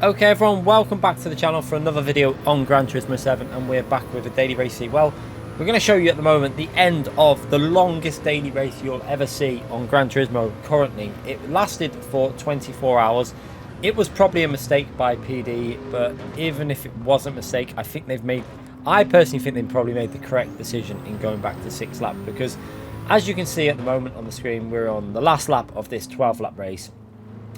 Okay everyone, welcome back to the channel for another video on Gran Turismo 7, and we're back with a daily race. Well, we're going to show you at the moment the end of the longest daily race you'll ever see on Gran Turismo currently. It lasted for 24 hours. It was probably a mistake by PD, but even if it was a mistake, I personally think they probably made the correct decision in going back to 6 lap, because as you can see at the moment on the screen, we're on the last lap of this 12 lap race.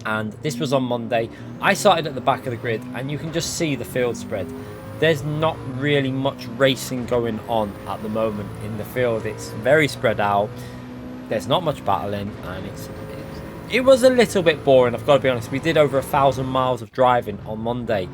And this was on Monday. I started at the back of the grid, and you can just see the field spread. There's not really much racing going on at the moment in the field. It's very spread out. There's not much battling, and it was a little bit boring, I've got to be honest. We did over 1,000 miles of driving on Monday,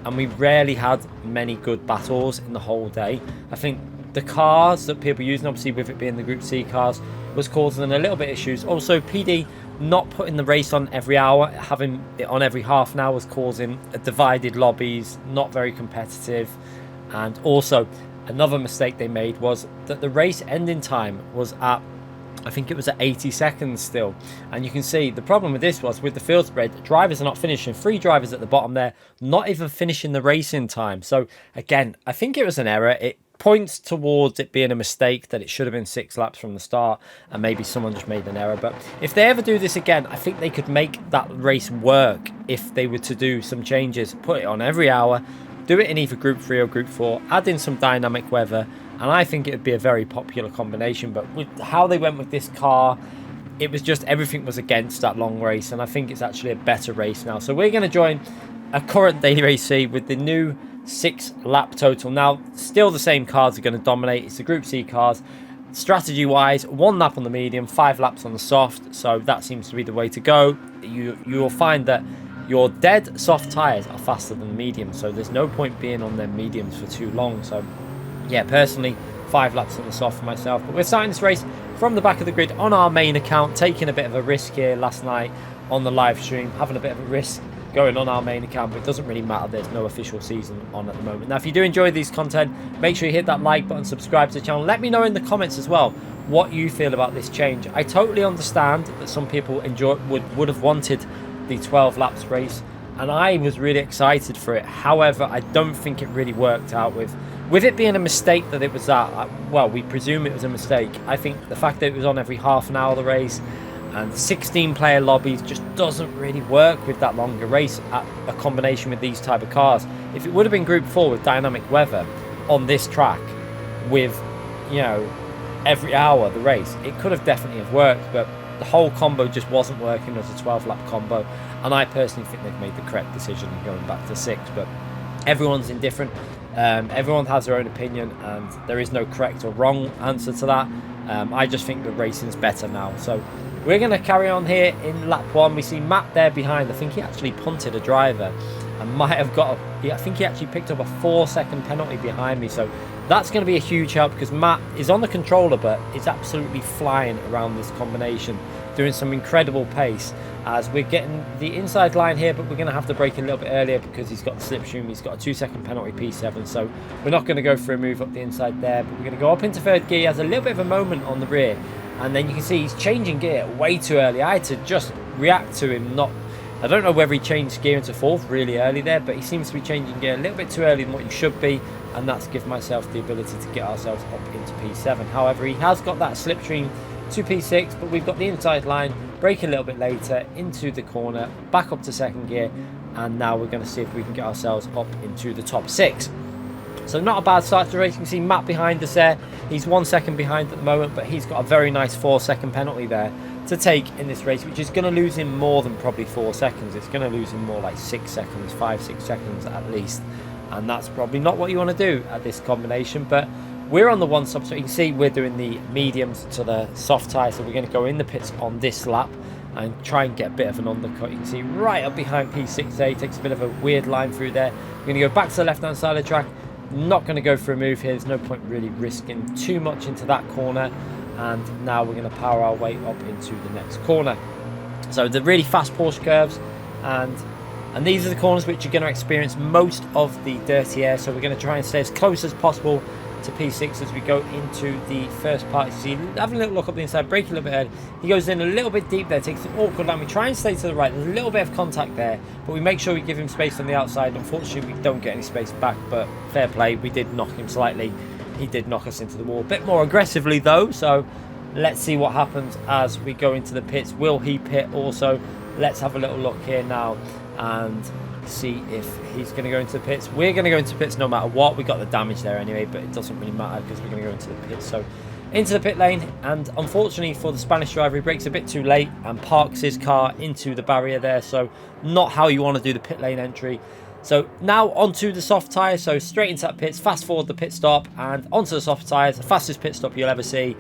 and we rarely had many good battles in the whole day. I think the cars that people were using, obviously with it being the Group C cars, was causing a little bit of issues. Also, PD not putting the race on every hour, having it on every half an hour, was causing divided lobbies, not very competitive. And also another mistake they made was that the race ending time was at, I think it was at 80 seconds still. And you can see the problem with this was, with the field spread, drivers are not finishing. 3 drivers at the bottom there, not even finishing the race in time. So again, I think it was an error. It points towards it being a mistake, that it should have been 6 laps from the start, and maybe someone just made an error. But if they ever do this again, I think they could make that race work if they were to do some changes. Put it on every hour, do it in either Group 3 or Group 4, add in some dynamic weather, and I think it would be a very popular combination. But with how they went with this car, it was just everything was against that long race, and I think it's actually a better race now. So we're going to join a current daily race C with the new 6 lap total. Now, still the same cars are going to dominate. It's the Group C cars. Strategy wise, 1 lap on the medium, 5 laps on the soft. So that seems to be the way to go. You will find that your dead soft tyres are faster than the medium, so there's no point being on them mediums for too long. So yeah, personally, 5 laps on the soft for myself. But we're starting this race from the back of the grid on our main account, taking a bit of a risk here last night on the live stream, having a bit of a risk going on our main account, but it doesn't really matter. There's no official season on at the moment. Now, if you do enjoy these content, make sure you hit that like button, subscribe to the channel. Let me know in the comments as well what you feel about this change. I totally understand that some people would have wanted the 12 laps race, and I was really excited for it. However, I don't think it really worked out with it being a mistake that it was that. Well, we presume it was a mistake. I think the fact that it was on every half an hour of the race and 16 player lobbies just doesn't really work with that longer race at a combination with these type of cars. If it would have been Group 4 with dynamic weather on this track with, you know, every hour the race, it could have definitely have worked, but the whole combo just wasn't working as a 12 lap combo, and I personally think they've made the correct decision in going back to 6. But everyone's indifferent. Everyone has their own opinion, and there is no correct or wrong answer to that. I just think the racing's better now. So we're going to carry on here in lap 1. We see Matt there behind. I think he actually punted a driver and might have got I think he actually picked up a 4-second penalty behind me. So that's going to be a huge help, because Matt is on the controller, but is absolutely flying around this combination, doing some incredible pace. As we're getting the inside line here, but we're going to have to brake a little bit earlier because he's got the slipstream. He's got a 2-second penalty P7, so we're not going to go for a move up the inside there, but we're going to go up into 3rd gear. He has a little bit of a moment on the rear, and then you can see he's changing gear way too early. I had to just react to him. I don't know whether he changed gear into 4th really early there, but he seems to be changing gear a little bit too early than what you should be, and that's given myself the ability to get ourselves up into P7. However, he has got that slipstream to P6, but we've got the inside line, brake a little bit later into the corner, back up to 2nd gear, and now we're going to see if we can get ourselves up into the top 6. So not a bad start to the race. You can see Matt behind us there. He's 1 second behind at the moment, but he's got a very nice 4-second penalty there to take in this race, which is going to lose him more than probably 4 seconds. It's going to lose him more like 6 seconds, 5-6 seconds at least, and that's probably not what you want to do at this combination. But we're on the 1 sub, so you can see we're doing the mediums to the soft tyre, so we're going to go in the pits on this lap and try and get a bit of an undercut. You can see right up behind P6 there, he takes a bit of a weird line through there. We're going to go back to the left hand side of the track. Not going to go for a move here. There's no point really risking too much into that corner, and now we're going to power our way up into the next corner. So the really fast Porsche curves, and these are the corners which are going to experience most of the dirty air, so we're going to try and stay as close as possible to P6 as we go into the first part. So you have a little look up the inside, brake a little bit ahead. He goes in a little bit deep there, takes an awkward line. We try and stay to the right. There's a little bit of contact there, but we make sure we give him space on the outside. Unfortunately, we don't get any space back, but fair play. We did knock him slightly. He did knock us into the wall. A bit more aggressively, though, so let's see what happens as we go into the pits. Will he pit also? Let's have a little look here now and see if he's going to go into the pits. We're going to go into the pits no matter what. We got the damage there anyway, but it doesn't really matter because we're going to go into the pits. So into the pit lane, and unfortunately for the Spanish driver, he brakes a bit too late and parks his car into the barrier there. So not how you want to do the pit lane entry. So now onto the soft tyres, so straight into that pits, fast forward the pit stop and onto the soft tyres, the fastest pit stop you'll ever see.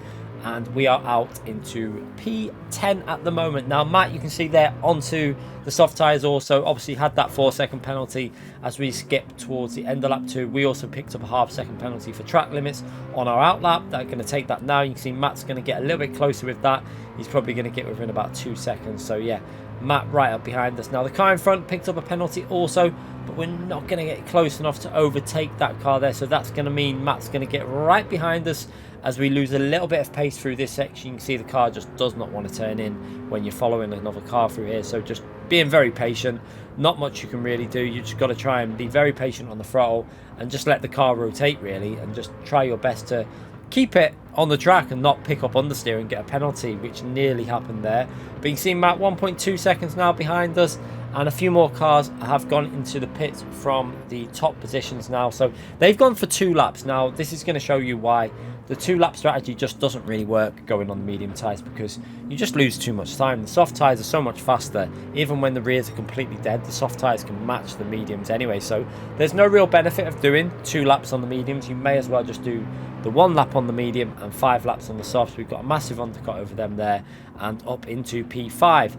And we are out into P10 at the moment. Now, Matt, you can see there onto the soft tyres also. Obviously had that 4-second penalty as we skip towards the end of lap 2. We also picked up a half-second penalty for track limits on our out lap. They're going to take that now. You can see Matt's going to get a little bit closer with that. He's probably going to get within about 2 seconds. So, yeah, Matt right up behind us. Now, the car in front picked up a penalty also, but we're not going to get close enough to overtake that car there. So that's going to mean Matt's going to get right behind us as we lose a little bit of pace through this section. You can see the car just does not want to turn in when you're following another car through here. So just being very patient. Not much you can really do. You just got to try and be very patient on the throttle and just let the car rotate really, and just try your best to keep it on the track and not pick up understeer and get a penalty, which nearly happened there. But you can see Matt 1.2 seconds now behind us, and a few more cars have gone into the pits from the top positions now. So they've gone for 2 laps. Now this is going to show you why the 2-lap strategy just doesn't really work going on the medium tyres, because you just lose too much time. The soft tyres are so much faster. Even when the rears are completely dead, the soft tyres can match the mediums anyway. So there's no real benefit of doing 2 laps on the mediums. You may as well just do the 1 lap on the medium and 5 laps on the softs. We've got a massive undercut over them there and up into P5.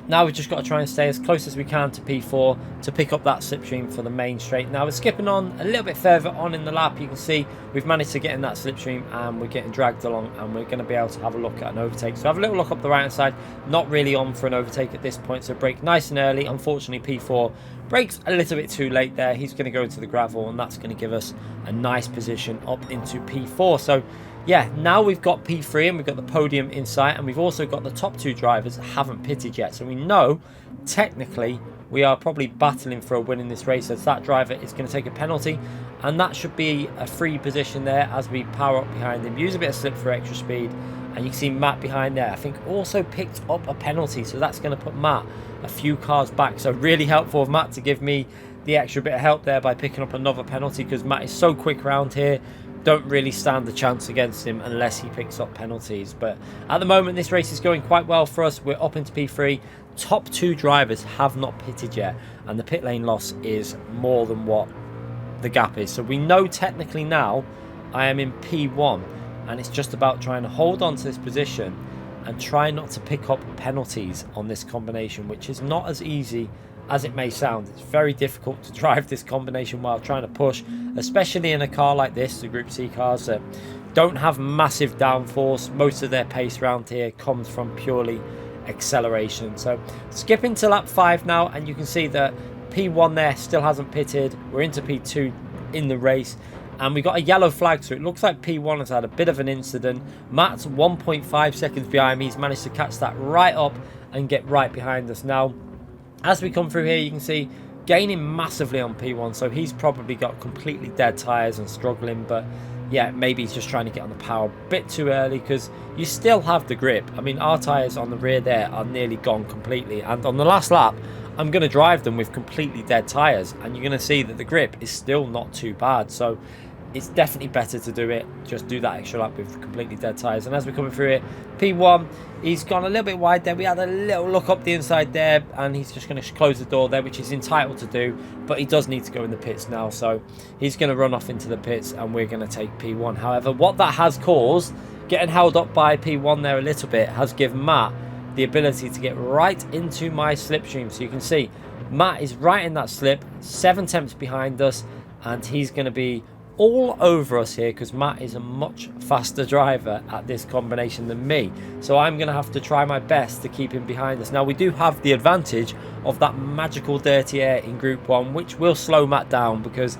Now we've just got to try and stay as close as we can to P4 to pick up that slipstream for the main straight. Now we're skipping on a little bit further on in the lap. You can see we've managed to get in that slipstream and we're getting dragged along, and we're going to be able to have a look at an overtake. So have a little look up the right hand side. Not really on for an overtake at this point, so brake nice and early. Unfortunately P4 brakes a little bit too late there. He's going to go into the gravel, and that's going to give us a nice position up into P4. So yeah, now we've got P3 and we've got the podium in sight, and we've also got the top 2 drivers that haven't pitted yet. So we know technically we are probably battling for a win in this race, as that driver is going to take a penalty, and that should be a free position there as we power up behind him, use a bit of slip for extra speed. And you can see Matt behind there, I think, also picked up a penalty, so that's going to put Matt a few cars back. So really helpful of Matt to give me the extra bit of help there by picking up another penalty, because Matt is so quick around here. Don't really stand a chance against him unless he picks up penalties. But at the moment, this race is going quite well for us. We're up into P3. Top 2 drivers have not pitted yet, and the pit lane loss is more than what the gap is. So we know technically now I am in P1, and it's just about trying to hold on to this position and try not to pick up penalties on this combination, which is not as easy as it may sound. It's very difficult to drive this combination while trying to push, especially in a car like this, the Group C cars that don't have massive downforce. Most of their pace around here comes from purely acceleration. So skipping to lap 5 now, and you can see that P1 there still hasn't pitted. We're into P2 in the race, and we got a yellow flag, so it looks like P1 has had a bit of an incident. Matt's 1.5 seconds behind me. He's managed to catch that right up and get right behind us. Now as we come through here, you can see gaining massively on P1, so he's probably got completely dead tyres and struggling. But yeah, maybe he's just trying to get on the power a bit too early, because you still have the grip. I mean, our tyres on the rear there are nearly gone completely, and on the last lap I'm going to drive them with completely dead tyres, and you're going to see that the grip is still not too bad. So it's definitely better to do it, just do that extra lap with completely dead tyres. And as we're coming through it, P1, he's gone a little bit wide there. We had a little look up the inside there, and he's just going to close the door there, which he's entitled to do, but he does need to go in the pits now. So he's going to run off into the pits, and we're going to take P1. However, what that has caused, getting held up by P1 there a little bit, has given Matt the ability to get right into my slipstream. So you can see Matt is right in that slip, 7 tenths behind us, and he's going to be all over us here, because Matt is a much faster driver at this combination than me. So I'm going to have to try my best to keep him behind us. Now we do have the advantage of that magical dirty air in Group 1, which will slow Matt down, because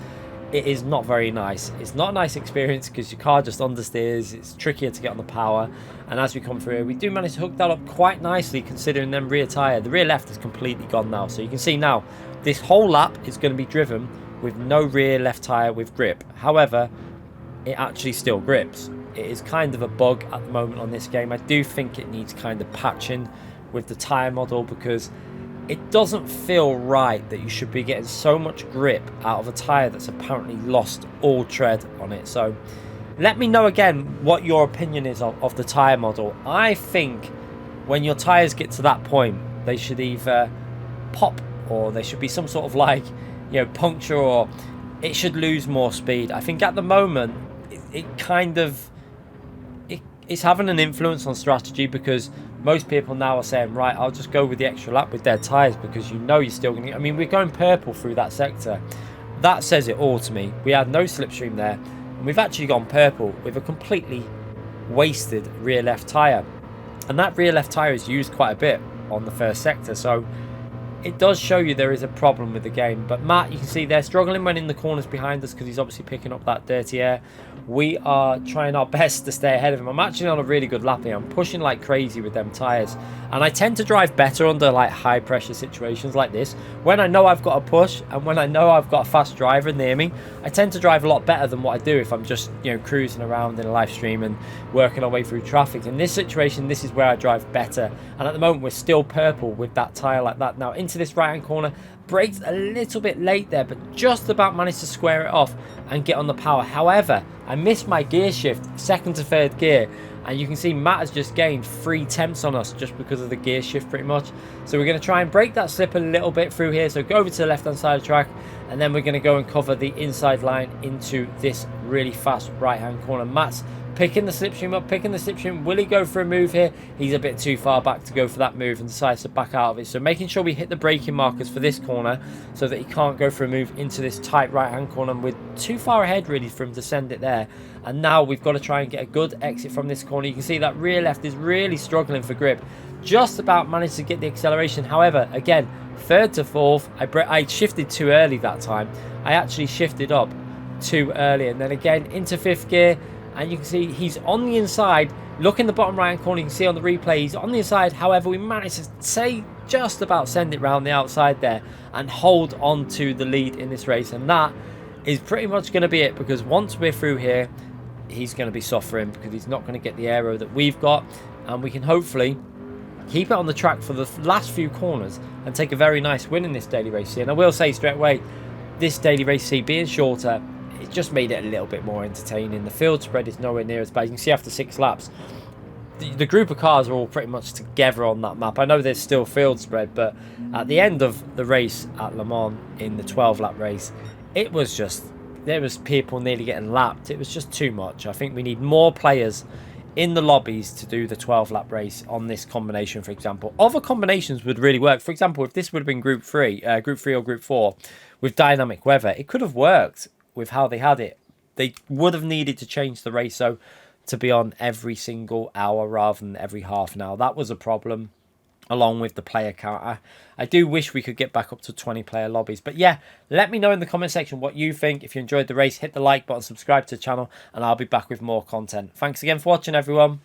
it is not very nice. It's not a nice experience because your car just understeers. It's trickier to get on the power. And as we come through here, we do manage to hook that up quite nicely considering them rear tyre. The rear left is completely gone now. So you can see now, this whole lap is going to be driven with no rear left tyre with grip. However, it actually still grips. It is kind of a bug at the moment on this game. I do think it needs kind of patching with the tyre model because it doesn't feel right that you should be getting so much grip out of a tyre that's apparently lost all tread on it. So let me know again what your opinion is of the tyre model. I think when your tyres get to that point, they should either pop or there should be some sort of like, you know, puncture, or it should lose more speed. I think at the moment it kind of it's having an influence on strategy because most people now are saying, right, I'll just go with the extra lap with their tyres because you know you're still going to... I mean, we're going purple through that sector. That says it all to me. We had no slipstream there, and we've actually gone purple with a completely wasted rear left tyre. And that rear left tyre is used quite a bit on the first sector, so it does show you there is a problem with the game. But Matt, you can see they're struggling when in the corners behind us because he's obviously picking up that dirty air. We are trying our best to stay ahead of him. I'm actually on a really good lap here. I'm pushing like crazy with them tyres. And I tend to drive better under like high pressure situations like this. When I know I've got a push and when I know I've got a fast driver near me, I tend to drive a lot better than what I do if I'm just, you know, cruising around in a live stream and working our way through traffic. In this situation, this is where I drive better. And at the moment, we're still purple with that tyre like that. Now into this right hand corner, braked a little bit late there, but just about managed to square it off and get on the power. However, I missed my gear shift, second to third gear, and you can see Matt has just gained 3 tenths on us just because of the gear shift pretty much. So we're going to try and break that slip a little bit through here. So go over to the left hand side of the track, and then we're going to go and cover the inside line into this really fast right hand corner. Matt's picking the slipstream up, picking the slipstream. Will he go for a move here? He's a bit too far back to go for that move and decides to back out of it. So making sure we hit the braking markers for this corner so that he can't go for a move into this tight right hand corner. And we're too far ahead really for him to send it there. And now we've got to try and get a good exit from this corner. You can see that rear left is really struggling for grip. Just about managed to get the acceleration. However, again, third to fourth, I shifted too early that time. I actually shifted up too early. And then again into fifth gear. And you can see he's on the inside. Look in the bottom right hand corner, you can see on the replay he's on the inside. However, we managed to say just about send it round the outside there and hold on to the lead in this race. And that is pretty much going to be it, because once we're through here, he's going to be suffering because he's not going to get the aero that we've got. And we can hopefully keep it on the track for the last few corners and take a very nice win in this daily race here. And I will say straight away, this daily race C being shorter, it just made it a little bit more entertaining. The field spread is nowhere near as bad. You can see after 6 laps, the group of cars are all pretty much together on that map. I know there's still field spread, but at the end of the race at Le Mans in the 12-lap race, it was just, there was people nearly getting lapped. It was just too much. I think we need more players in the lobbies to do the 12-lap race on this combination, for example. Other combinations would really work. For example, if this would have been Group 3 or Group 4 with dynamic weather, it could have worked with how they had it. They would have needed to change the race so to be on every single hour rather than every half an hour. That was a problem, along with the player count. I do wish we could get back up to 20 player lobbies. But yeah, let me know in the comment section what you think. If you enjoyed the race, hit the like button, subscribe to the channel, and I'll be back with more content. Thanks again for watching, everyone.